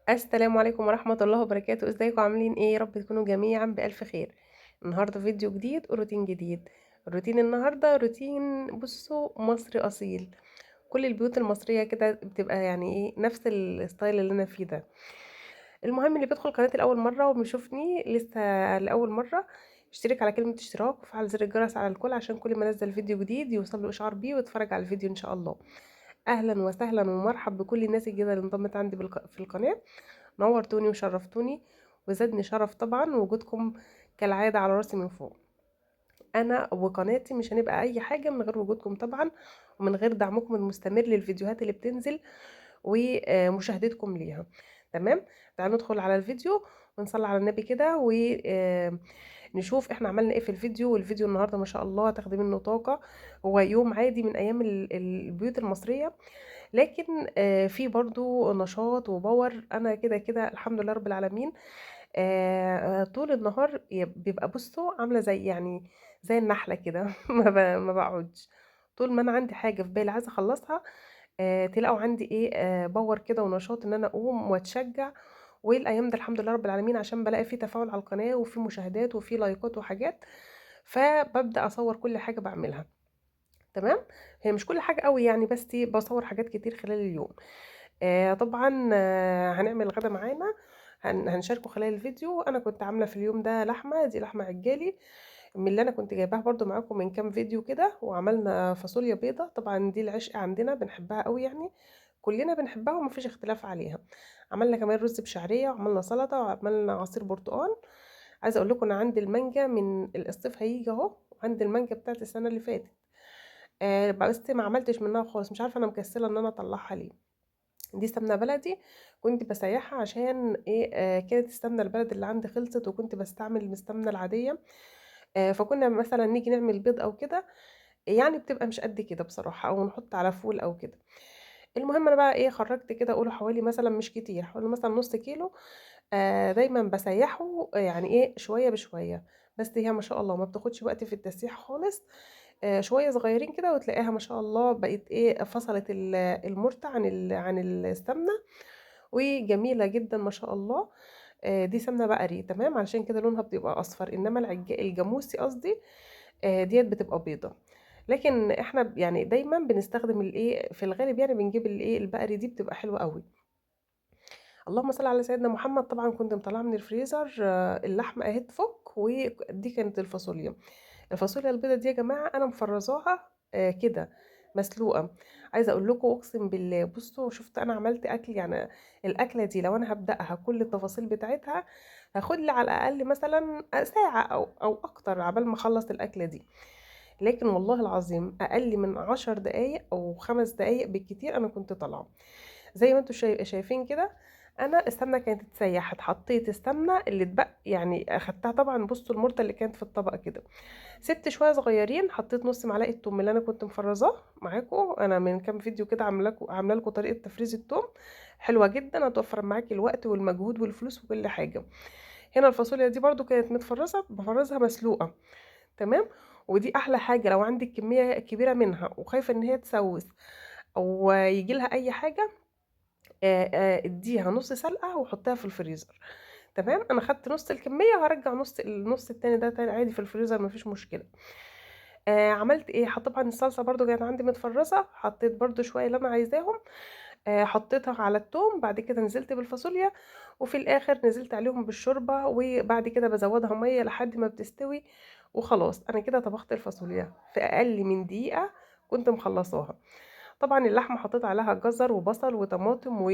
السلام عليكم ورحمة الله وبركاته، ازيكم عاملين ايه؟ يا رب تكونوا جميعا بألف خير. النهاردة فيديو جديد وروتين جديد. الروتين النهاردة روتين بصوا مصري أصيل. كل البيوت المصرية كده بتبقى يعني ايه نفس الستايل اللي انا فيه ده. المهم اللي بيدخل قناتي لأول مرة وبيشوفني لسه لأول مرة اشترك على كلمة اشتراك وفعل زر الجرس على الكل عشان كل ما انزل فيديو جديد يوصل له إشعار بيه ويتفرج على الفيديو إن شاء الله. أهلا وسهلا ومرحب بكل الناس الجديدة اللي انضمت عندي في القناة. نورتوني وشرفتوني وزادني شرف طبعا وجودكم كالعادة على راسي من فوق. أنا وقناتي مش هنبقى أي حاجة من غير وجودكم طبعا، ومن غير دعمكم المستمر للفيديوهات اللي بتنزل ومشاهدتكم ليها. تمام. تعالوا ندخل على الفيديو ونصلي على النبي كده ونشوف احنا عملنا ايه في الفيديو. والفيديو النهارده ما شاء الله هتاخدي منه طاقة. هو يوم عادي من ايام البيوت المصرية، لكن في برضو نشاط وباور. انا كده كده الحمد لله رب العالمين. طول النهار بيبقى بصوا عامله زي يعني زي النحله كده ما بقعدش. طول ما انا عندي حاجه في بالي عايزه اخلصها، تلاقوا عندي ايه باور كده ونشاط ان انا اقوم واتشجع. والايام ده الحمد لله رب العالمين عشان بلاقي فيه تفاعل على القناه وفي مشاهدات وفي لايكات وحاجات، فببدا اصور كل حاجه بعملها. تمام. هي مش كل حاجه قوي يعني، بس بصور حاجات كتير خلال اليوم. طبعا هنعمل غدا معانا. هنشاركه خلال الفيديو. انا كنت عامله في اليوم ده لحمه، دي لحمه عجالي من اللي انا كنت جايباها برضو معاكم من كام فيديو كده. وعملنا فاصوليا بيضه، طبعا دي العشق عندنا بنحبها قوي يعني، كلنا بنحبها ومفيش اختلاف عليها. عملنا كمان رز بشعريه وعملنا سلطه وعملنا عصير برتقال. عايزه اقول لكم انا عندي المانجا من الصيف هيجي اهو، وعندي المانجا بتاعت السنه اللي فاتت. بس ما عملتش منها خالص، مش عارفه انا مكسله ان انا اطلعها ليه. دي سمنة بلدي كنت بسيحها عشان ايه، كانت السمنة البلد اللي عندي خلصت وكنت بستعمل السمنة العادية. فكنا مثلا نيجي نعمل بيض او كده، يعني بتبقى مش قد كده بصراحة، او نحط على فول او كده. المهم انا بقى ايه خرجت كده اقوله حوالي مثلا مش كتير، حوالي مثلا نص كيلو. دايما بسيحه يعني ايه شوية بشوية. بس هي ما شاء الله ما بتاخدش وقت في التسييح خالص. شوية صغيرين كده وتلاقيها ما شاء الله بقت ايه فصلت المرتة عن السمنة، وجميلة جدا ما شاء الله. دي سمنة بقري تمام، علشان كده لونها بتبقى اصفر، انما الجاموسي قصدي ديت بتبقى بيضة. لكن احنا يعني دايما بنستخدم الايه في الغالب، يعني بنجيب الايه البقري، دي بتبقى حلوة قوي. اللهم صل على سيدنا محمد. طبعا كنت مطلعه من الفريزر اللحمه اهي تفك، ودي كانت الفاصوليا. الفاصوليا البيضه دي يا جماعه انا مفرزاها كده مسلوقه. عايزه اقول لكم اقسم بالله، بصوا شفت انا عملت اكل يعني. الاكله دي لو انا هبداها كل التفاصيل بتاعتها هاخد لي على الاقل مثلا ساعه او اكتر عبال ما اخلص الاكله دي. لكن والله العظيم اقل من 10 دقايق او 5 دقايق بالكتير انا كنت طالعه. زي ما انتم شايفين كده. انا السمنه كانت اتسيحت، حطيت السمنه اللي اتبقى يعني اخدتها طبعا. بصوا المرته اللي كانت في الطبق كده، سبت شويه صغيرين، حطيت نص معلقه توم اللي انا كنت مفرزاه معاكم. انا من كام فيديو كده عامله لكم طريقه تفريز التوم حلوه جدا، هتوفر معاكي الوقت والمجهود والفلوس وكل حاجه. هنا الفاصوليا دي برضو كانت متفرزه، بفرزها مسلوقه. تمام. ودي احلى حاجه لو عندك كميه كبيره منها وخايفه ان هي تسوس او يجي لها اي حاجه. اديها نص سلقه وحطها في الفريزر. تمام. انا خدت نص الكميه وهرجع النص التاني ده تاني عادي في الفريزر مفيش مشكله. عملت ايه، طبعا الصلصه برضو كانت عندي متفرزه، حطيت برضو شويه اللي انا عايزاهم. حطيتها على التوم، بعد كده نزلت بالفاصوليا، وفي الاخر نزلت عليهم بالشوربه، وبعد كده بزودها ميه لحد ما بتستوي. وخلاص انا كده طبخت الفاصوليا في اقل من دقيقه، كنت مخلصاها. طبعا اللحمه حطيت عليها جزر وبصل وطماطم و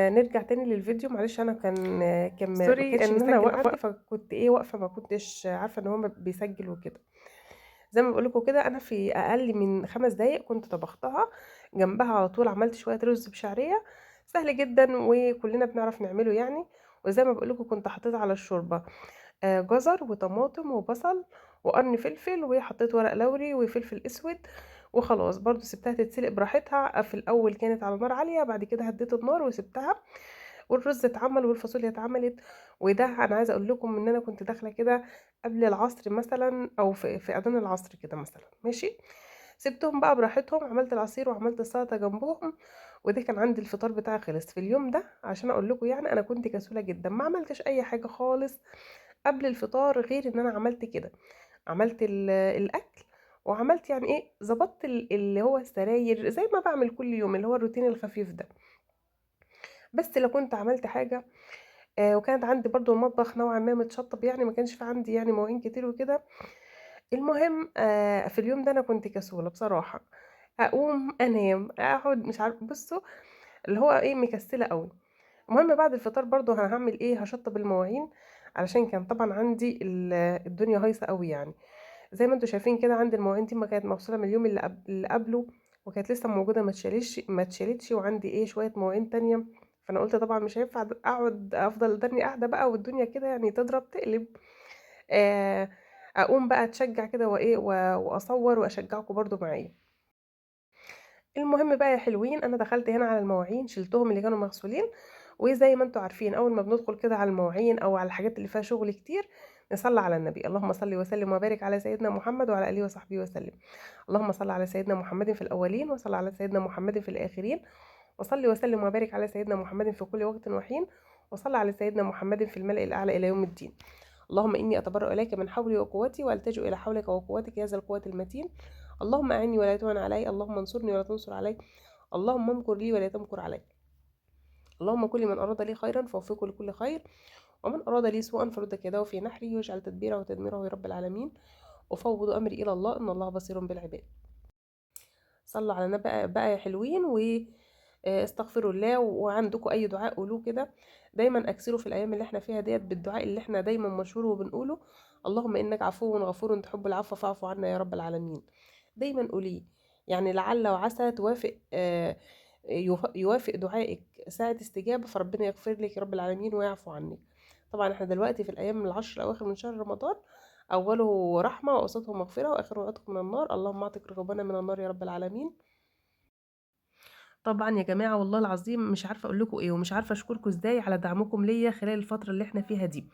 نرجع تاني للفيديو. معلش انا كان ما سوري كانش ان انا مسجل واقفه. عندي، فكنت ايه واقفه ما كنتش عارفه ان هو بيسجل وكده. زي ما بقول لكم كده، انا في اقل من 5 دقايق كنت طبختها. جنبها على طول عملت شويه رز بشعريه، سهل جدا وكلنا بنعرف نعمله يعني. وزي ما بقول لكم كنت حطيت على الشوربه جزر وطماطم وبصل وقرن فلفل، وحطيت ورق لوري وفلفل اسود. وخلاص برضو سبتها تتسلق براحتها. في الاول كانت على نار عاليه، بعد كده هديت النار وسبتها. والرز اتعمل والفاصوليا اتعملت. وده انا عايزه اقول لكم ان انا كنت داخله كده قبل العصر مثلا، او في اذان العصر كده مثلا ماشي. سبتهم بقى براحتهم، عملت العصير وعملت السلطه جنبهم. وده كان عندي الفطار بتاعي خلص في اليوم ده. عشان اقول لكم يعني انا كنت كسولة جدا، ما عملتش اي حاجة خالص قبل الفطار غير ان انا عملت كده، عملت الاكل، وعملت يعني ايه، ظبطت اللي هو السراير زي ما بعمل كل يوم، اللي هو الروتين الخفيف ده. بس لو كنت عملت حاجة وكانت عندي برضو المطبخ نوعا ما متشطب، يعني ما كانش في عندي يعني مواعين كتير وكده. المهم في اليوم ده انا كنت كسولة بصراحة، اقوم انام اقعد مش عارف، بصوا اللي هو ايه، مكسلة قوي. المهم بعد الفطار برضو انا هعمل ايه، هشطب المواعين، علشان كان طبعا عندي الدنيا هايصة قوي يعني. زي ما انتم شايفين كده، عندي المواعين دي ما كانت مغسولة من اليوم اللي قبله، وكانت لسه موجودة ما اتشالتش، وعندي ايه شوية مواعين تانية. فانا قلت طبعا مش هينفع اقعد افضل دني قاعدة بقى والدنيا كده يعني تضرب تقلب. آه، اقوم بقى اتشجع كده وايه واصور واشجعكم برضو معايا. المهم بقى يا حلوين، انا دخلت هنا على المواعين، شلتهم اللي كانوا مغسولين. وزي ما انتم عارفين اول ما بندخل كده على المواعين او على الحاجات اللي فيها شغل كتير، نصلي على النبي. اللهم صل وسلم وبارك على سيدنا محمد وعلى اله وصحبه وسلم. اللهم صل على سيدنا محمد في الاولين، وصل على سيدنا محمد في الاخرين، وصل وسلم وبارك على سيدنا محمد في كل وقت وحين، وصل على سيدنا محمد في الملأ الاعلى الى يوم الدين. اللهم إني أتبرأ إليك من حولي وقوتي، وألتجئ إلى حولك وقوتك يا ذا القوة المتين. اللهم أعني ولا تعن علي، اللهم انصرني ولا تنصر علي، اللهم امكر لي ولا تمكر علي. اللهم كل من أراد لي خيرا فوفقه لكل خير، ومن أراد لي سوءا فرد كيده في نحري، واجعل تدبيره وتدميره يا رب العالمين. أفوض أمري إلى الله إن الله بصير بالعباد. صلوا على النبي بقى يا حلوين، واستغفروا الله، وعندكم اي دعاء قولوه كده. دايما اكثروا في الايام اللي احنا فيها ديت بالدعاء اللي احنا دايما مشهور وبنقوله: اللهم انك عفو غفور تحب العفو فاعف عنا يا رب العالمين. دايما قوليه، يعني لعل وعسى توافق يوافق دعائك ساعة استجابة، فربنا يغفر لك يا رب العالمين ويعفو عنك. طبعا احنا دلوقتي في الايام العشر الاواخر من شهر رمضان، اوله رحمه واوسطه مغفره واخره عتق من النار. اللهم اعتق رقابنا من النار يا رب العالمين. طبعا يا جماعه والله العظيم مش عارفه اقول لكم ايه، ومش عارفه اشكركم ازاي على دعمكم ليا خلال الفتره اللي احنا فيها دي.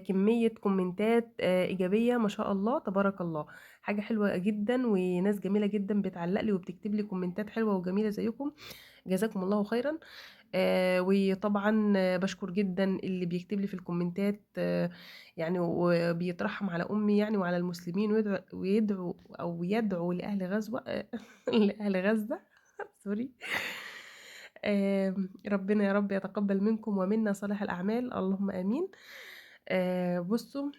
كميه كومنتات ايجابيه ما شاء الله تبارك الله، حاجه حلوه جدا، وناس جميله جدا بتعلق لي وبتكتب لي كومنتات حلوه وجميله زيكم. جزاكم الله خيرا. وطبعا بشكر جدا اللي بيكتب لي في الكومنتات يعني وبيترحم على امي يعني وعلى المسلمين، ويدعو لاهل غزه لاهل غزه سوري. ربنا يا رب يتقبل منكم ومنا صالح الاعمال، اللهم امين. بصوا،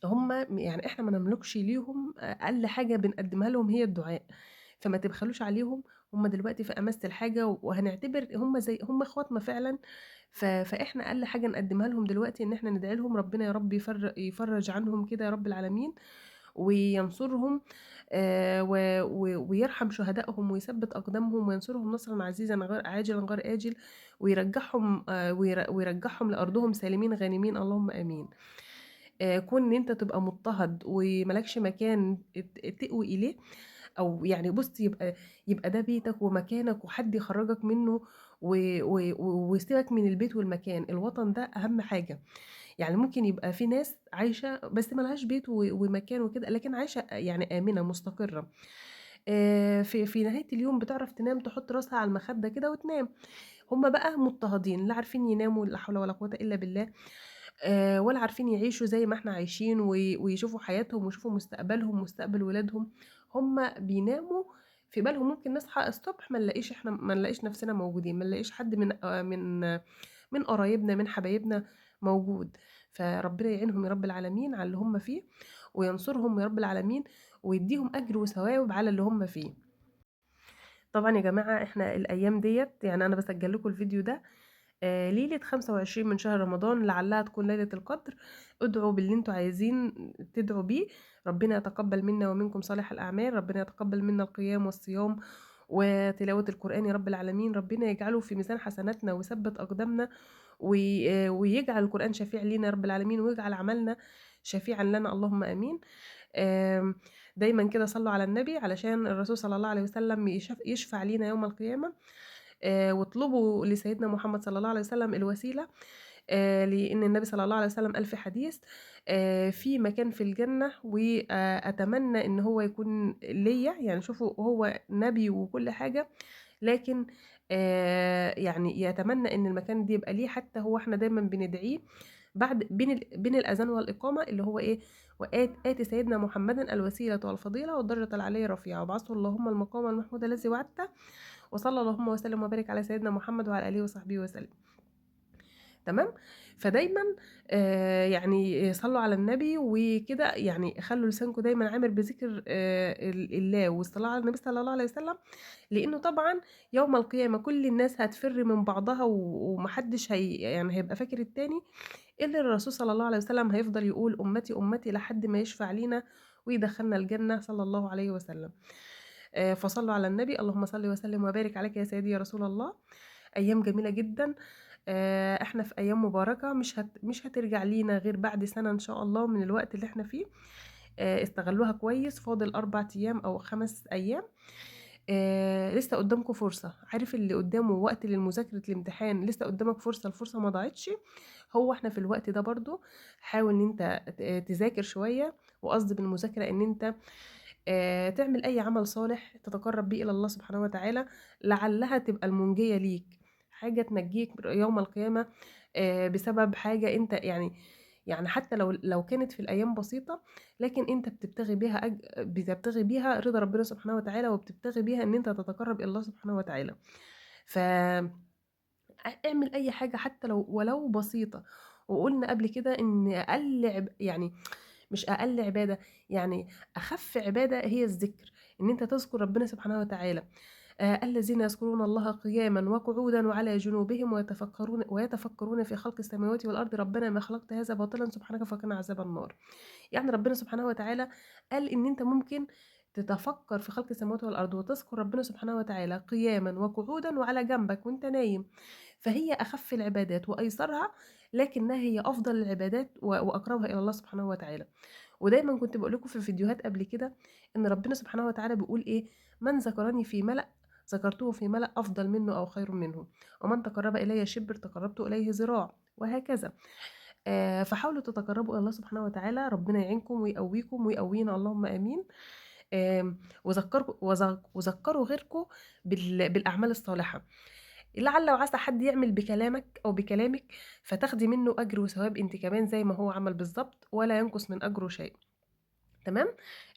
هم يعني احنا ما نملكش ليهم، اقل حاجه بنقدمها لهم هي الدعاء، فما تبخلوش عليهم. هم دلوقتي في امس الحاجه، وهنعتبر هم زي هم اخواتنا فعلا. فاحنا اقل حاجه نقدمها لهم دلوقتي ان احنا ندعي لهم ربنا يا رب يفرج عنهم كده يا رب العالمين، وينصرهم ويرحم شهدائهم ويثبت اقدامهم وينصرهم نصرا عزيزا غير عاجلا غير آجل، ويرجعهم ويرجعهم لارضهم سالمين غانمين، اللهم امين. كون ان انت تبقى مضطهد وملكش مكان تقوي اليه، او يعني بص، يبقى ده بيتك ومكانك، وحد يخرجك منه ويسيبك من البيت والمكان. الوطن ده اهم حاجة. يعني ممكن يبقى في ناس عايشة بس ملهاش بيت ومكان وكده، لكن عايشة يعني آمنة مستقرة. في نهاية اليوم بتعرف تنام، تحط راسها على المخدة كده وتنام. هم بقى مضطهدين، لا عارفين يناموا، لا حول ولا قوة إلا بالله، ولا عارفين يعيشوا زي ما احنا عايشين ويشوفوا حياتهم ويشوفوا مستقبلهم ومستقبل ولادهم. هم بيناموا في بالهم ممكن نصحى الصبح ما نلاقيش نفسنا موجودين، ما نلاقيش حد من قرايبنا من حبايبنا موجود. فربنا يعينهم يا رب العالمين على اللي هم فيه، وينصرهم يا رب العالمين، ويديهم اجر وثواب على اللي هم فيه. طبعا يا جماعة احنا الايام ديت، يعني انا بسجل لكم الفيديو ده ليلة 25 من شهر رمضان، لعلها تكون ليلة القدر. ادعوا باللي انتوا عايزين تدعوا بيه. ربنا يتقبل منا ومنكم صالح الأعمال، ربنا يتقبل منا القيام والصيام وتلاوة القرآن يا رب العالمين. ربنا يجعله في ميزان حسناتنا ويثبت أقدامنا، ويجعل القرآن شفيع لينا يا رب العالمين، ويجعل عملنا شفيعا لنا، اللهم آمين. دايما كده صلوا على النبي علشان الرسول صلى الله عليه وسلم يشفع لينا يوم القيامة. واطلبوا لسيدنا محمد صلى الله عليه وسلم الوسيلة، لأن النبي صلى الله عليه وسلم قال في حديث: في مكان في الجنة، وأتمنى إن هو يكون ليا. يعني شوفوا، هو نبي وكل حاجة، لكن يعني يتمنى إن المكان ده يبقى ليه، حتى هو إحنا دايمًا بندعيه بعد بين الأذان والإقامة، اللي هو إيه، آتِ سيدنا محمدًا الوسيلة والفضيلة والدرجة العالية الرفيعة، وابعثه اللهم المقام المحمود الذي وعدته، وصلى اللهم وسلم وبارك على سيدنا محمد وعلى آله وصحبه وسلم. تمام. فدايما يعني صلوا على النبي وكده، يعني خلوا لسانكم دايما عامر بذكر الله والصلاة على النبي صلى الله عليه وسلم، لانه طبعا يوم القيامة كل الناس هتفر من بعضها ومحدش يعني هيبقى فاكر التاني، الا الرسول صلى الله عليه وسلم هيفضل يقول امتي امتي لحد ما يشفع لينا ويدخلنا الجنة صلى الله عليه وسلم. فصلوا على النبي، اللهم صل وسلم وبارك عليك يا سيدي يا رسول الله. ايام جميلة جدا. احنا في ايام مباركة مش هترجع لينا غير بعد سنة ان شاء الله من الوقت اللي احنا فيه. استغلوها كويس، فاضل 4 ايام او 5 ايام. لسه قدامكم فرصة، عارف اللي قدامه وقت للمذاكرة الامتحان لسه قدامك فرصة، الفرصة ما ضاعتش. هو احنا في الوقت ده برضو حاول ان انت تذاكر شوية، وقصد بالمذاكرة ان انت تعمل اي عمل صالح تتقرب بيه الى الله سبحانه وتعالى، لعلها تبقى المنجية ليك، حاجة تنجيك يوم القيامة بسبب حاجة انت يعني حتى لو كانت في الايام بسيطة، لكن انت بتبتغي بيها بتبتغي بيها رضا ربنا سبحانه وتعالى، وبتبتغي بيها ان انت تتقرب الى الله سبحانه وتعالى. ف اعمل اي حاجة حتى ولو بسيطة. وقلنا قبل كده ان يعني مش اقل عبادة، يعني اخف عبادة هي الذكر، ان انت تذكر ربنا سبحانه وتعالى. الذين يذكرون الله قياما وقعودا وعلى جنوبهم ويتفكرون في خلق السماوات والارض ربنا ما خلقت هذا باطلا سبحانك فقنا عذاب النار. يعني ربنا سبحانه وتعالى قال ان انت ممكن تتفكر في خلق السماوات والارض وتذكر ربنا سبحانه وتعالى قياما وقعودا وعلى جنبك وانت نايم، فهي اخف العبادات وايسرها، لكنها هي افضل العبادات واقربها الى الله سبحانه وتعالى. ودايما كنت بقول لكم في فيديوهات قبل كده ان ربنا سبحانه وتعالى بيقول ايه: من ذكرني في ملأ ذكرته في ملأ افضل منه او خير منه، ومن تقرب الي شبر تقربت اليه ذراع، وهكذا. فحاولوا تتقربوا الى الله سبحانه وتعالى، ربنا يعينكم ويقويكم ويقوينا اللهم امين. وذكروا غيركم بالاعمال الصالحه، لعل وعسى حد يعمل بكلامك او بكلامك فتاخدي منه اجر وثواب انت كمان زي ما هو عمل بالظبط، ولا ينقص من اجره شيء. تمام.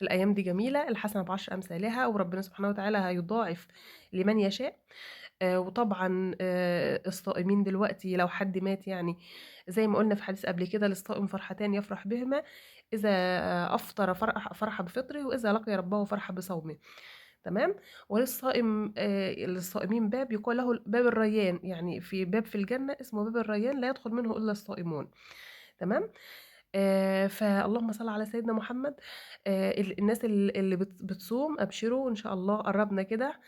الايام دي جميله، الحسنه بعشر امثالها، وربنا سبحانه وتعالى هيضاعف لمن يشاء. وطبعا الصائمين دلوقتي لو حد مات، يعني زي ما قلنا في حديث قبل كده: للصائم فرحتان يفرح بهما، إذا أفطر فرح بفطره، وإذا لقي ربه فرح بصومه. تمام. وللصائم للصائمين باب يقال له باب الريان، يعني في باب في الجنة اسمه باب الريان لا يدخل منه إلا الصائمون. تمام. فاللهم صل على سيدنا محمد. الناس اللي بتصوم أبشروا إن شاء الله قربنا كده.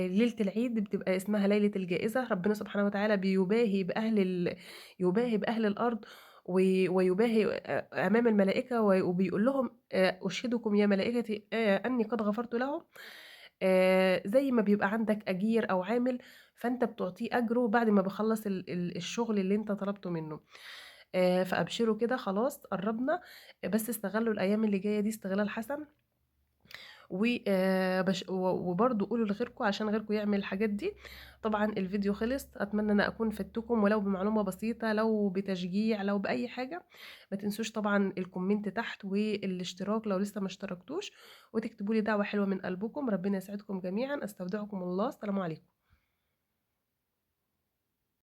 ليلة العيد بتبقى اسمها ليلة الجائزة، ربنا سبحانه وتعالى يباهي بأهل الأرض ويباهي أمام الملائكة وبيقول لهم: أشهدكم يا ملائكتي أني قد غفرت لهم. زي ما بيبقى عندك أجير أو عامل، فأنت بتعطيه أجره بعد ما بيخلص الشغل اللي أنت طلبته منه. فأبشروا كده، خلاص قربنا، بس استغلوا الأيام اللي جاية دي استغلال حسن. وبرضه قولوا لغيركم عشان غيركم يعمل الحاجات دي. طبعا الفيديو خلص، اتمنى ان اكون فدتكم ولو بمعلومة بسيطة، لو بتشجيع، لو باي حاجة. ما تنسوش طبعا الكومنت تحت والاشتراك لو لسه ما اشتركتوش، وتكتبوا لي دعوة حلوة من قلبكم. ربنا يسعدكم جميعا، استودعكم الله، السلام عليكم.